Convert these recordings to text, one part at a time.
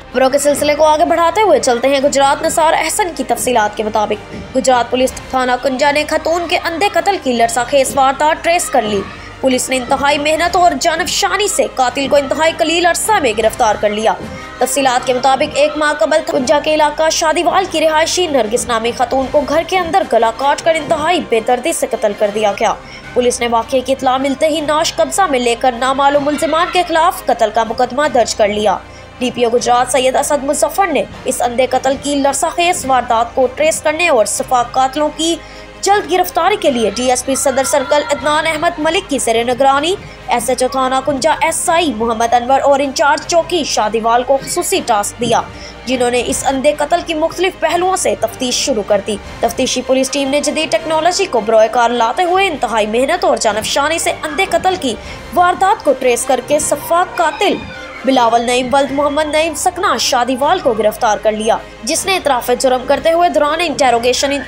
खबरों के सिलसिले को आगे बढ़ाते हुए चलते हैं गुजरात निसार अहसन की तफसीलात के मुताबिक गुजरात पुलिस थाना कुंजा ने खतून के अंधे कत्ल की लड़साखेज वारदात ट्रेस कर ली। पुलिस ने इंतहाई मेहनत और जानफशानी से कातिल को इंतहाई कलील अरसा में गिरफ्तार कर लिया। तफसीलात के मुताबिक एक माह कबल कुंजा के इलाका शादीवाल की रिहायशी नरगिस नामी खतून को घर के अंदर गला काट कर इंतहाई बेदर्दी से कत्ल कर दिया गया। पुलिस ने वाक़े की इत्तला मिलते ही नाश कब्जा में लेकर नामालूम मुल्जिमान के खिलाफ कत्ल का मुकदमा दर्ज कर लिया। डीपीओ गुजरात सैयद असद मुजफ्फर ने इस अंधे कत्ल की लड़साखेज वारदात को ट्रेस करने और सफाक कातिलों की जल्द गिरफ्तारी के लिए डीएसपी सदर सर्कल अदनान अहमद मलिक की ज़ेर निगरानी एसएचओ थाना कुंजा एसआई मोहम्मद अनवर और इंचार्ज चौकी शादीवाल को खुसूसी टास्क दिया, जिन्होंने इस अंधे कत्ल की मुख्तलिफ पहलुओं से तफ्तीश शुरू कर दी। तफ्तीशी पुलिस टीम ने जदीद टेक्नोलॉजी को बरोएकार लाते हुए इंतहाई मेहनत और जानफशानी से अंधे कत्ल की वारदात को ट्रेस करके सफाक कातिल बिलावल नईम वल्द मोहम्मद नईम सकना शादीवाल को गिरफ्तार कर लिया, जिसने इतराफ़ जुर्म करते हुए दौरान इंटेरोगेशन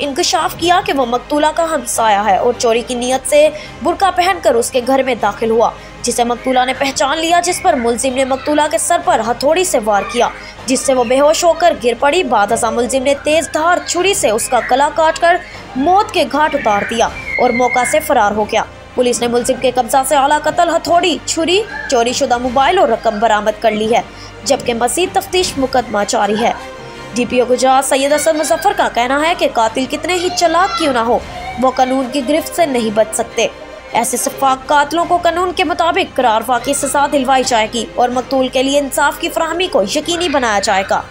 इंकशाफ किया कि वह मकतूला का हमसाया है और चोरी की नीयत से बुर्का पहनकर उसके घर में दाखिल हुआ, जिसे मकतूला ने पहचान लिया, जिस पर मुलजिम ने मकतूला के सर पर हथौड़ी से वार किया, जिससे वो बेहोश होकर गिर पड़ी। बाद अज़ा मुलजिम ने तेज धार छुरी से उसका गला काटकर मौत के घाट उतार दिया और मौका से फरार हो गया। पुलिस ने मुलजिम के कब्जा से आला कत्ल, हथौड़ी, छुरी, चोरी शुदा मोबाइल और रकम बरामद कर ली है, जबकि मज़ीद तफ्तीश मुकदमा जारी है। डीपीओ गुजरात सैयद असद मुजफ्फर का कहना है कि कातिल कितने ही चालाक क्यों ना हो, वो कानून की गिरफ्त से नहीं बच सकते। ऐसे सफाक कातिलों को कानून के मुताबिक करार वाक़ई सज़ा दिलवाई जाएगी और मकतूल के लिए इंसाफ की फराहमी को यकीनी बनाया जाएगा।